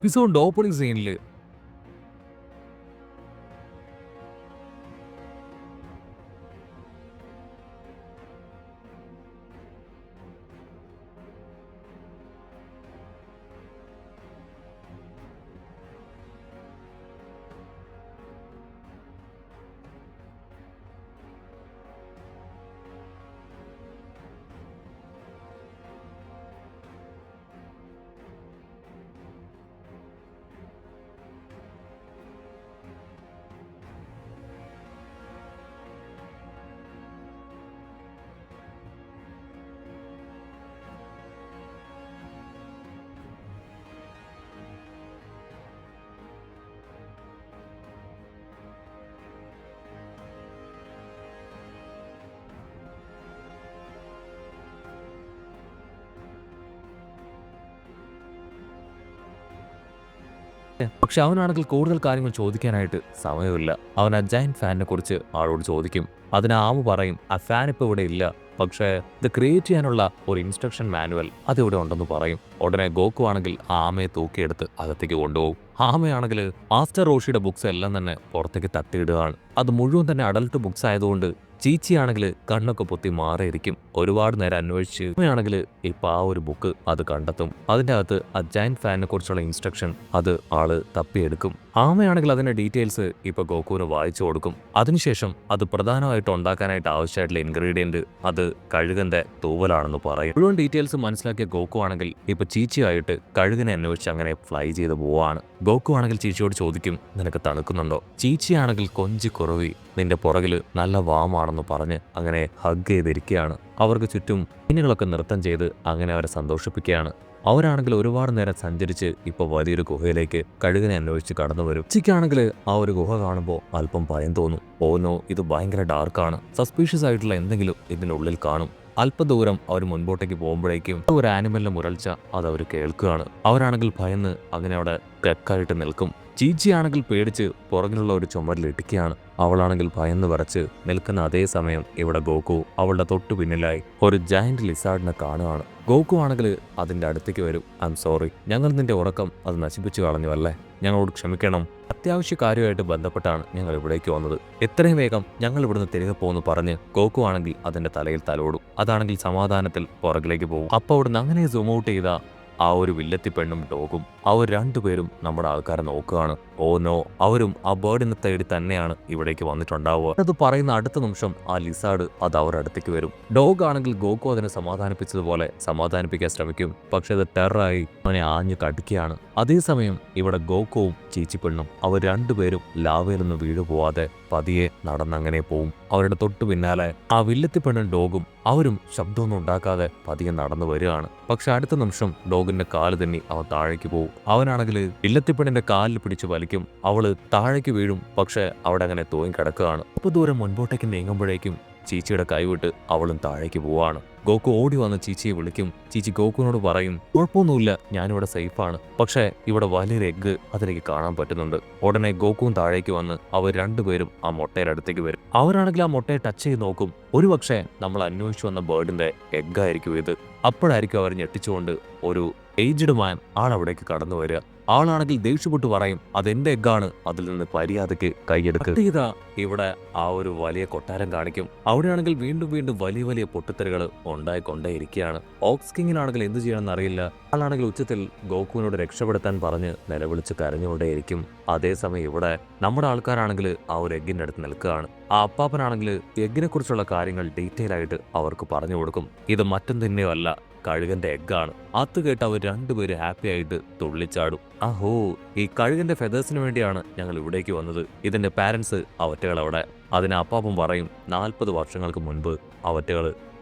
Episode opening സീനില് പക്ഷെ അവനാണെങ്കിൽ കൂടുതൽ കാര്യങ്ങൾ ചോദിക്കാനായിട്ട് സമയമില്ല. അവൻ ആ ജയന്റ് ഫാനിനെ കുറിച്ച് ആളോട് ചോദിക്കും. അതിന് ആമു പറയും ആ ഫാൻ ഇപ്പോൾ ഇവിടെ ഇല്ല, പക്ഷേ ഇത് ക്രിയേറ്റ് ചെയ്യാനുള്ള ഒരു ഇൻസ്ട്രക്ഷൻ മാനുവൽ അതിവിടെ ഉണ്ടെന്ന് പറയും. ഉടനെ ഗോക്കു ആണെങ്കിൽ ആമയെ തൂക്കിയെടുത്ത് അകത്തേക്ക് കൊണ്ടുപോകും. ആമയാണെങ്കിൽ മാസ്റ്റർ റോഷിയുടെ ബുക്സ് എല്ലാം തന്നെ പുറത്തേക്ക് തട്ടിയിടുകയാണ്. അത് മുഴുവൻ തന്നെ അഡൽട്ട് ബുക്സ് ആയതുകൊണ്ട് ചീച്ചിയാണെങ്കിൽ കണ്ണൊക്കെ പൊത്തി മാറിയിരിക്കും. ഒരുപാട് നേരം അന്വേഷിച്ച് ആണെങ്കിൽ ഇപ്പൊ ആ ഒരു ബുക്ക് അത് കണ്ടെത്തും. അതിൻ്റെ അകത്ത് ആ ജയന്റ് ഫാനിനെ കുറിച്ചുള്ള ഇൻസ്ട്രക്ഷൻ അത് ആള് തപ്പിയെടുക്കും. ആമയാണെങ്കിൽ അതിന്റെ ഡീറ്റെയിൽസ് ഇപ്പൊ ഗോക്കുവിന് വായിച്ചു കൊടുക്കും. അതിനുശേഷം അത് പ്രധാനമായിട്ട് ഉണ്ടാക്കാനായിട്ട് ആവശ്യമായിട്ടുള്ള ഇൻഗ്രീഡിയന്റ് അത് കഴുകന്റെ തൂവലാണെന്ന് പറയും. മുഴുവൻ ഡീറ്റെയിൽസ് മനസ്സിലാക്കിയ ഗോക്കു ആണെങ്കിൽ ഇപ്പൊ ചീച്ചിയായിട്ട് കഴുകനെ അന്വേഷിച്ച് അങ്ങനെ ഫ്ലൈ ചെയ്ത് പോവാണ്. ഗോക്കു ആണെങ്കിൽ ചീച്ചിയോട് ചോദിക്കും, നിനക്ക് തണുക്കുന്നുണ്ടോ? ചീച്ചിയാണെങ്കിൽ കൊഞ്ചി കുറവി നിന്റെ പുറകില് നല്ല വാമാണെന്ന് പറഞ്ഞ് അങ്ങനെ ഹഗ് ചെയ്തിരിക്കുകയാണ്. അവർക്ക് ചുറ്റും മീനുകളൊക്കെ നൃത്തം ചെയ്ത് അങ്ങനെ അവരെ സന്തോഷിപ്പിക്കുകയാണ്. അവരാണെങ്കിൽ ഒരുപാട് നേരം സഞ്ചരിച്ച് ഇപ്പൊ വലിയൊരു ഗുഹയിലേക്ക് കഴുകനെ അന്വേഷിച്ച് കടന്നു വരും. ചിക്കാണെങ്കിൽ ആ ഒരു ഗുഹ കാണുമ്പോൾ അല്പം ഭയം തോന്നും. ഓനോ ഇത് ഭയങ്കര ഡാർക്കാണ്, സസ്പീഷ്യസ് ആയിട്ടുള്ള എന്തെങ്കിലും ഇതിനുള്ളിൽ കാണും. അല്പദൂരം അവർ മുൻപോട്ടേക്ക് പോകുമ്പോഴേക്കും ഒരു ആനിമലിന്റെ മുരൾച്ച അത് അവർ കേൾക്കുകയാണ്. അവരാണെങ്കിൽ ഭയന്ന് അങ്ങനെ അവിടെ ക്ലക്കായിട്ട് നിൽക്കും. ചീച്ചിയാണെങ്കിൽ പേടിച്ച് പുറകിലുള്ള ഒരു ചുമരിൽ ഇടിക്കുകയാണ്. അവളാണെങ്കിൽ ഭയന്ന് വരച്ച് നിൽക്കുന്ന അതേ സമയം ഇവിടെ ഗോക്കു അവളുടെ തൊട്ടു പിന്നിലായി ഒരു ജയന്റ് ലിസാർഡിനെ കാണുകയാണ്. ഗോക്കു ആണെങ്കിൽ അതിന്റെ അടുത്തേക്ക് വരും. ഐ എം സോറി, ഞങ്ങൾ നിന്റെ ഉറക്കം അത് നശിപ്പിച്ചു കളഞ്ഞു അല്ലേ, ഞങ്ങളോട് ക്ഷമിക്കണം. അത്യാവശ്യ കാര്യമായിട്ട് ബന്ധപ്പെട്ടാണ് ഞങ്ങൾ ഇവിടേക്ക് വന്നത്. എത്രയും വേഗം ഞങ്ങൾ ഇവിടുന്ന് തിരികെ പോകുന്നു പറഞ്ഞ് ഗോക്കു ആണെങ്കിൽ അതിന്റെ തലയിൽ തലോടും. അതാണെങ്കിൽ സമാധാനത്തിൽ പുറകിലേക്ക് പോകും. അപ്പൊ അവിടുന്ന് അങ്ങനെ സൂം ഔട്ട് ചെയ്ത ആ ഒരു വില്ലത്തി പെണ്ണും ഡോഗും അവർ രണ്ടുപേരും നമ്മുടെ ആൾക്കാരെ നോക്കുകയാണ്. ഓ നോ, അവരും ആ ബേർഡിനെ തേടി തന്നെയാണ് ഇവിടേക്ക് വന്നിട്ടുണ്ടാവുക. അത് പറയുന്ന അടുത്ത നിമിഷം ആ ലിസാർഡ് അത് അവരുടെ അടുത്തേക്ക് വരും. ഡോഗ് ആണെങ്കിൽ ഗോക്കു അതിനെ സമാധാനിപ്പിച്ചതുപോലെ സമാധാനിപ്പിക്കാൻ ശ്രമിക്കും. പക്ഷെ അത് ടെററായി അവനെ ആഞ്ഞു കടിക്കുകയാണ്. അതേസമയം ഇവിടെ ഗോക്കുവും ചീച്ചിപ്പെണ്ണും അവർ രണ്ടുപേരും ലാവയിൽ നിന്ന് വീഴു പോവാതെ പതിയെ നടന്നങ്ങനെ പോവും. അവരുടെ തൊട്ടു പിന്നാലെ ആ വില്ലത്തിപ്പെണ്ണും ഡോഗും അവരും ശബ്ദമൊന്നും ഉണ്ടാക്കാതെ പതിയെ നടന്നു വരികയാണ്. പക്ഷെ അടുത്ത നിമിഷം ഡോഗിന്റെ കാല് തന്നെ അവൻ താഴേക്ക് പോകും. അവനാണെങ്കിൽ വില്ലത്തിപ്പെണ്ണിന്റെ കാലിൽ പിടിച്ച് വലിക്കും. അവള് താഴേക്ക് വീഴും. പക്ഷെ അവിടെ അങ്ങനെ തൂങ്ങി കിടക്കുകയാണ്. അപ്പൊ ദൂരം മുൻപോട്ടേക്ക് നീങ്ങുമ്പോഴേക്കും ചീച്ചിയുടെ കൈവിട്ട് അവളും താഴേക്ക് പോവാണ്. ഗോക്കു ഓടി വന്ന് ചീച്ചിയെ വിളിക്കും. ചീച്ചി ഗോക്കുവിനോട് പറയും, കുഴപ്പമൊന്നുമില്ല, ഞാനിവിടെ സേഫാണ്, പക്ഷേ ഇവിടെ വലിയൊരു എഗ്ഗ് അതിലേക്ക് കാണാൻ പറ്റുന്നുണ്ട്. ഉടനെ ഗോക്കുവും താഴേക്ക് വന്ന് അവർ രണ്ടുപേരും ആ മുട്ടയുടെ അടുത്തേക്ക് വരും. അവരാണെങ്കിൽ ആ മുട്ടയെ ടച്ച് ചെയ്ത് നോക്കും. ഒരുപക്ഷെ നമ്മൾ അന്വേഷിച്ചു വന്ന ബേർഡിന്റെ എഗ്ഗായിരിക്കും ഇത്. അപ്പോഴായിരിക്കും അവർ ഞെട്ടിച്ചുകൊണ്ട് ഒരു ഏജ്ഡ് മാൻ ആളവിടേക്ക് കടന്നു വരിക. ആളാണെങ്കിൽ ദേഷ്യപ്പെട്ട് പറയും, അതെന്റെ എഗ്ഗാണ്, അതിൽ നിന്ന് മര്യാദയ്ക്ക് കൈയെടുക്കുക. ഇവിടെ ആ ഒരു വലിയ കൊട്ടാരം കാണിക്കും. അവിടെയാണെങ്കിൽ വീണ്ടും വീണ്ടും വലിയ വലിയ പൊട്ടിത്തെറികൾ ഉണ്ടായിക്കൊണ്ടേയിരിക്കുകയാണ്. ഓക്സ് കിങ്ങിനാണെങ്കിൽ എന്ത് ചെയ്യണമെന്ന് അറിയില്ല. ആളാണെങ്കിൽ ഉച്ചത്തിൽ ഗോക്കുവിനോട് രക്ഷപ്പെടുത്താൻ പറഞ്ഞ് നിലവിളിച്ച് കരഞ്ഞുകൊണ്ടേയിരിക്കും. അതേസമയം ഇവിടെ നമ്മുടെ ആൾക്കാരാണെങ്കിൽ ആ ഒരു എഗ്ഗിന്റെ അടുത്ത് നിൽക്കുകയാണ്. ആ അപ്പാപ്പനാണെങ്കിൽ എഗ്ഗിനെ കുറിച്ചുള്ള കാര്യങ്ങൾ ഡീറ്റെയിൽ ആയിട്ട് അവർക്ക് പറഞ്ഞു കൊടുക്കും. ഇത് മറ്റൊന്നും അല്ല, കഴുകന്റെ എഗ്ഗാണ്. അത് കേട്ട് അവർ രണ്ടുപേരും ഹാപ്പി ആയിട്ട് തുള്ളിച്ചാടും. അഹോ, ഈ കഴുകന്റെ ഫെദേഴ്സിന് വേണ്ടിയാണ് ഞങ്ങൾ ഇവിടേക്ക് വന്നത്. ഇതിന്റെ പാരന്റ്സ് അവറ്റകൾ അവിടെ. അതിന് അപ്പാപ്പൻ പറയും, 40 വർഷങ്ങൾക്ക് മുൻപ് അവറ്റകൾ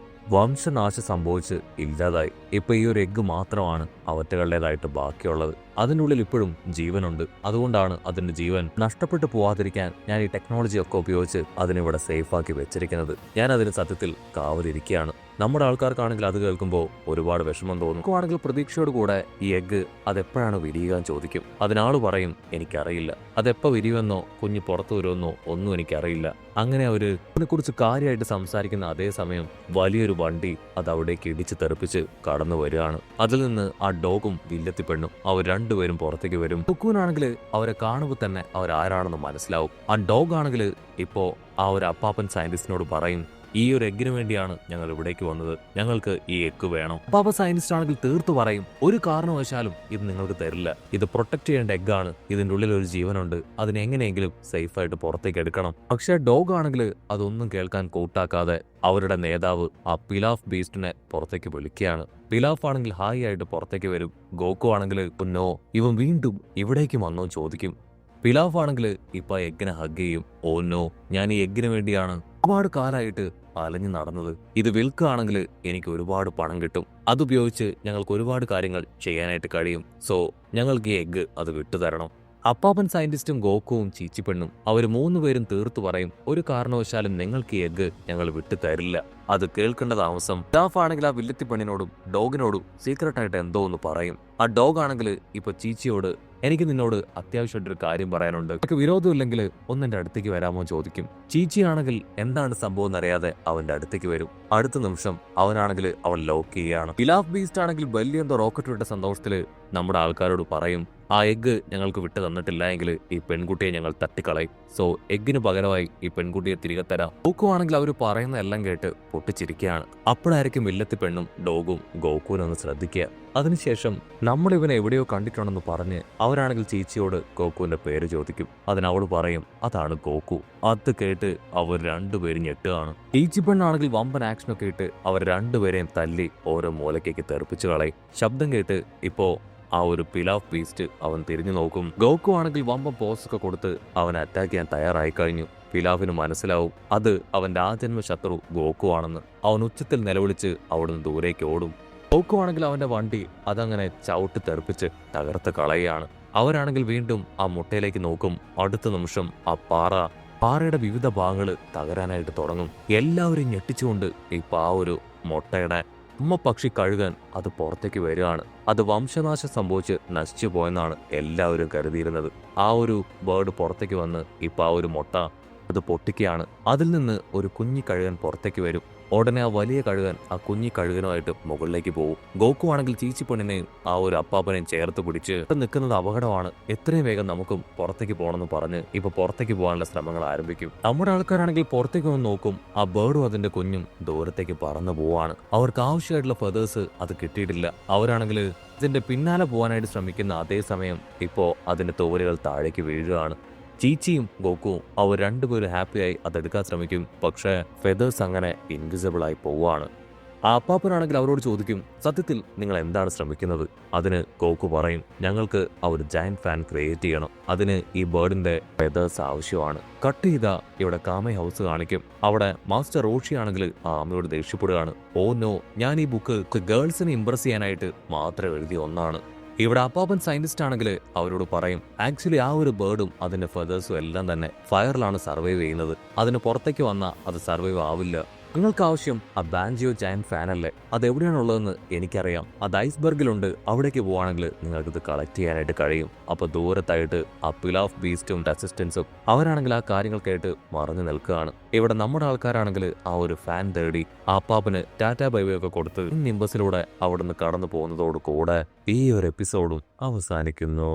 വംശനാശം സംഭവിച്ച് ഇല്ലാതായി. ഇപ്പൊ ഈ ഒരു എഗ്ഗ് മാത്രമാണ് അവറ്റകളുടേതായിട്ട് ബാക്കിയുള്ളത്. അതിനുള്ളിൽ ഇപ്പോഴും ജീവനുണ്ട്. അതുകൊണ്ടാണ് അതിന്റെ ജീവൻ നഷ്ടപ്പെട്ടു പോവാതിരിക്കാൻ ഞാൻ ഈ ടെക്നോളജി ഒക്കെ ഉപയോഗിച്ച് അതിനിവിടെ സേഫാക്കി വെച്ചിരിക്കുന്നത്. ഞാൻ അതിന് സത്യത്തിൽ കാവലിരിക്കുകയാണ്. നമ്മുടെ ആൾക്കാർക്കാണെങ്കിൽ അത് കേൾക്കുമ്പോൾ ഒരുപാട് വിഷമം തോന്നും. ആണെങ്കിൽ പ്രതീക്ഷയോട് കൂടെ ഈ എഗ്ഗ് അതെപ്പോഴാണ് വിരിയുക ചോദിക്കും. അതിനാള് പറയും, എനിക്കറിയില്ല, അതെപ്പോ വിരിയുമെന്നോ കുഞ്ഞ് പുറത്തു വരുമെന്നോ ഒന്നും എനിക്കറിയില്ല. അങ്ങനെ അവര് അതിനെക്കുറിച്ച് കാര്യമായിട്ട് സംസാരിക്കുന്ന അതേ സമയം വലിയൊരു വണ്ടി അത് അവിടേക്ക് ഇടിച്ച് തെറിപ്പിച്ച് കടന്നു വരികയാണ്. അതിൽ നിന്ന് ആ ഡോഗും വില്ലത്തിപ്പെണ്ണും അവർ രണ്ടുപേരും പുറത്തേക്ക് വരും. കുക്കൂനാണെങ്കിൽ അവരെ കാണുമ്പോൾ തന്നെ അവരാരാണെന്ന് മനസ്സിലാവും. ആ ഡോഗ് ആണെങ്കിൽ ഇപ്പോ ആ ഒരു അപ്പാപ്പൻ സയന്റിസ്റ്റിനോട് പറയും, ഈ ഒരു എഗ്ഗിന് വേണ്ടിയാണ് ഞങ്ങൾ ഇവിടേക്ക് വന്നത്, ഞങ്ങൾക്ക് ഈ എഗ്ഗ് വേണം. അപ്പാപ്പ സയന്റിസ്റ്റ് ആണെങ്കിൽ തീർത്തു പറയും, ഒരു കാരണവശാലും ഇത് നിങ്ങൾക്ക് തരില്ല, ഇത് പ്രൊട്ടക്ട് ചെയ്യേണ്ട എഗ്ഗാണ്, ഇതിന്റെ ഉള്ളിൽ ഒരു ജീവനുണ്ട്, അതിനെ എങ്ങനെയെങ്കിലും സേഫ് ആയിട്ട് പുറത്തേക്ക് എടുക്കണം. പക്ഷേ ഡോഗ് ആണെങ്കിൽ അതൊന്നും കേൾക്കാൻ കൂട്ടാക്കാതെ അവരുടെ നേതാവ് ആ പിലാഫ് ബീസ്റ്റിനെ പുറത്തേക്ക് വിളിക്കുകയാണ്. പിലാഫ് ആണെങ്കിൽ ഹായ് ആയിട്ട് പുറത്തേക്ക് വരും. ഗോക്കു ആണെങ്കിൽ നോ, ഇവൻ വീണ്ടും ഇവിടേക്ക് വന്നോ ചോദിക്കും. പിലാഫ് ആണെങ്കിൽ ഇപ്പൊ എഗ്ഗിനെ ഹഗ് ചെയ്യും. ഓ നോ, ഞാൻ ഈ എഗ്ഗിന് വേണ്ടിയാണ് ഒരുപാട് കാലമായിട്ട് അലഞ്ഞു നടന്നത്. ഇത് വിൽക്കുകയാണെങ്കിൽ എനിക്ക് ഒരുപാട് പണം കിട്ടും, അതുപയോഗിച്ച് ഞങ്ങൾക്ക് ഒരുപാട് കാര്യങ്ങൾ ചെയ്യാനായിട്ട് കഴിയും. സോ ഞങ്ങൾക്ക് ഈ എഗ്ഗ് അത് വിട്ടുതരണം. അപ്പാപ്പൻ സയന്റിസ്റ്റും ഗോക്കുവും ചീച്ചിപ്പെണ്ണും അവർ മൂന്നുപേരും തീർത്തു പറയും, ഒരു കാരണവശാലും നിങ്ങൾക്ക് ഈ എഗ്ഗ് ഞങ്ങൾ വിട്ടു തരില്ല. അത് കേൾക്കേണ്ട താമസം സ്റ്റാഫ് ആണെങ്കിൽ ആ വില്ലത്തി പെണ്ണിനോടും ഡോഗിനോടും സീക്രട്ടായിട്ട് എന്തോ ഒന്ന് പറയും. ആ ഡോഗ് ആണെങ്കിൽ ഇപ്പൊ ചീച്ചിയോട്, എനിക്ക് നിന്നോട് അത്യാവശ്യമായിട്ടൊരു കാര്യം പറയാനുണ്ട്, എനിക്ക് വിരോധമില്ലെങ്കിൽ ഒന്നെന്റെ അടുത്തേക്ക് വരാമോ ചോദിക്കും. ചീച്ചിയാണെങ്കിൽ എന്താണ് സംഭവം എന്നറിയാതെ അവന്റെ അടുത്തേക്ക് വരും. അടുത്ത നിമിഷം അവനാണെങ്കിൽ അവൻ ലോക്ക് ചെയ്യുകയാണ്. പിലാഫ് ബീസ്റ്റ് ആണെങ്കിൽ വലിയ എന്തോ റോക്കറ്റ് വിട്ട സന്തോഷത്തില് നമ്മുടെ ആൾക്കാരോട് പറയും, ആ എഗ്ഗ് ഞങ്ങൾക്ക് വിട്ടു തന്നിട്ടില്ല എങ്കിൽ ഈ പെൺകുട്ടിയെ ഞങ്ങൾ തട്ടിക്കളയും. സോ എഗ്ഗിന് പകരമായി ഈ പെൺകുട്ടിയെ തിരികെ തരാം. ഗോക്കുവാണെങ്കിൽ അവർ പറയുന്ന എല്ലാം കേട്ട് പൊട്ടിച്ചിരിക്കുകയാണ്. അപ്പോഴായിരിക്കും വില്ലത്തി പെണ്ണും ഡോഗും ഗോക്കുവിനൊന്ന് ശ്രദ്ധിക്കുക. അതിനുശേഷം നമ്മൾ ഇവനെ എവിടെയോ കണ്ടിട്ടുണ്ടെന്ന് പറഞ്ഞ് അവരാണെങ്കിൽ ചീച്ചിയോട് ഗോക്കുവിന്റെ പേര് ചോദിക്കും. അതിനവള് പറയും, അതാണ് ഗോക്കു. അത് കേട്ട് അവർ രണ്ടുപേരും ഞെട്ടുകയാണ്. ചീച്ചി പെണ്ണാണെങ്കിൽ വമ്പൻ ആക്ഷനൊക്കെ ഇട്ട് അവർ രണ്ടുപേരെയും തല്ലി ഓരോ മൂലക്കേക്ക് തെറിപ്പിച്ചു കളയും. ശബ്ദം കേട്ട് ഇപ്പോ ആ ഒരു പിലാഫ് ബീസ്റ്റ് അവൻ തിരിഞ്ഞു നോക്കും. ഗോക്കു ആണെങ്കിൽ വമ്പൻ പോസ്റ്റൊക്കെ കൊടുത്ത് അവനെ അറ്റാക്ക് ചെയ്യാൻ തയ്യാറായി കഴിഞ്ഞു. പിലാഫിന് മനസ്സിലാവും അത് അവന്റെ ആജന്മ ശത്രു ഗോക്കു ആണെന്ന്. അവൻ ഉച്ചത്തിൽ നിലവിളിച്ച് അവിടുന്ന് ദൂരേക്ക് ഓടും. ഗോക്കു ആണെങ്കിൽ അവന്റെ വണ്ടി അതങ്ങനെ ചവിട്ടി തെറിപ്പിച്ച് തകർത്ത് കളയുകയാണ്. അവരാണെങ്കിൽ വീണ്ടും ആ മുട്ടയിലേക്ക് നോക്കും. അടുത്ത നിമിഷം ആ പാറയുടെ വിവിധ ഭാഗങ്ങൾ തകരാനായിട്ട് തുടങ്ങും. എല്ലാവരും ഞെട്ടിച്ചുകൊണ്ട് ഇപ്പൊ ആ ഒരു മുട്ടയുടെ പക്ഷി കഴുകാൻ അത് പുറത്തേക്ക് വരികയാണ്. അത് വംശനാശം സംഭവിച്ച് നശിച്ചു പോയെന്നാണ് എല്ലാവരും കരുതിയിരുന്നത്. ആ ഒരു ബേർഡ് പുറത്തേക്ക് വന്ന് ഇപ്പൊ ആ ഒരു മുട്ട അത് പൊട്ടിക്കുകയാണ്. അതിൽ നിന്ന് ഒരു കുഞ്ഞി കഴുകൻ പുറത്തേക്ക് വരും. ഉടനെ ആ വലിയ കഴുകൻ ആ കുഞ്ഞി കഴുകനുമായിട്ട് മുകളിലേക്ക് പോകും. ഗോക്കു ആണെങ്കിൽ ചീച്ചി പെണ്ണിനെയും ആ ഒരു അപ്പാപ്പനെയും ചേർത്ത് പിടിച്ച് നിൽക്കുന്നത് അപകടമാണ്, എത്രയും വേഗം നമുക്കും പുറത്തേക്ക് പോകണമെന്ന് പറഞ്ഞ് ഇപ്പൊ പുറത്തേക്ക് പോകാനുള്ള ശ്രമങ്ങൾ ആരംഭിക്കും. നമ്മുടെ ആൾക്കാരാണെങ്കിൽ പുറത്തേക്ക് വന്ന് നോക്കും. ആ ബേർഡും അതിന്റെ കുഞ്ഞും ദൂരത്തേക്ക് പറന്നു പോവാണ്. അവർക്ക് ആവശ്യമായിട്ടുള്ള ഫെതേഴ്സ് അത് കിട്ടിയിട്ടില്ല. അവരാണെങ്കിൽ ഇതിന്റെ പിന്നാലെ പോകാനായിട്ട് ശ്രമിക്കുന്ന അതേസമയം ഇപ്പോ അതിന്റെ തോലുകൾ താഴേക്ക് വീഴുകയാണ്. ചീച്ചിയും ഗോക്കുവും അവർ രണ്ടുപേരും ഹാപ്പിയായി അതെടുക്കാൻ ശ്രമിക്കും. പക്ഷേ ഫെതേഴ്സ് അങ്ങനെ ഇൻവിസിബിൾ ആയി പോവാണ്. ആ അപ്പാപ്പനാണെങ്കിൽ അവരോട് ചോദിക്കും, സത്യത്തിൽ നിങ്ങൾ എന്താണ് ശ്രമിക്കുന്നത്? അതിന് ഗോക്കു പറയും, ഞങ്ങൾക്ക് ആ ഒരു ജയന്റ് ഫാൻ ക്രിയേറ്റ് ചെയ്യണം, അതിന് ഈ ബേർഡിന്റെ ഫെതേഴ്സ് ആവശ്യമാണ്. കട്ട് ചെയ്ത ഇവിടെ കാമേ ഹൗസ് കാണിക്കും. അവിടെ മാസ്റ്റർ റോഷി ആണെങ്കിൽ ആ അമ്മയോട് ദേഷ്യപ്പെടുകയാണ്. ഓ നോ, ഞാൻ ഈ ബുക്ക് ഗേൾസിനെ ഇംപ്രസ് ചെയ്യാനായിട്ട് മാത്രം എഴുതിയ ഒന്നാണ്. ഇവിടെ അപ്പാപ്പൻ സയന്റിസ്റ്റ് ആണെങ്കിൽ അവരോട് പറയും, ആക്ച്വലി ആ ഒരു ബേർഡും അതിന്റെ ഫെതേഴ്സും എല്ലാം തന്നെ ഫയറിലാണ് സർവൈവ് ചെയ്യുന്നത്, അതിന് പുറത്തേക്ക് വന്നാൽ അത് സർവൈവ് ആവില്ല. നിങ്ങൾക്ക് ആവശ്യം ആ ബാൻജിയോ ജയന്റ് ഫാനല്ലേ, അത് എവിടെയാണുള്ളതെന്ന് എനിക്കറിയാം, അത് ഐസ്ബർഗിലുണ്ട്, അവിടേക്ക് പോവാണെങ്കിൽ നിങ്ങൾക്ക് ഇത് കളക്ട് ചെയ്യാനായിട്ട് കഴിയും. അപ്പൊ ദൂരത്തായിട്ട് ആ പിലാഫ് ബീസ്റ്റും അസിസ്റ്റൻസും അവരാണെങ്കിൽ ആ കാര്യങ്ങൾ കേട്ട് മറഞ്ഞു നിൽക്കുകയാണ്. ഇവിടെ നമ്മുടെ ആൾക്കാരാണെങ്കിൽ ആ ഒരു ഫാൻ തേടി ആ അപ്പാപ്പന് ടാറ്റാ ബൈബൈ ഒക്കെ കൊടുത്ത് നിംബസിലൂടെ അവിടെ നിന്ന് കടന്നു പോകുന്നതോട് കൂടെ ഈ ഒരു എപ്പിസോഡും അവസാനിക്കുന്നു.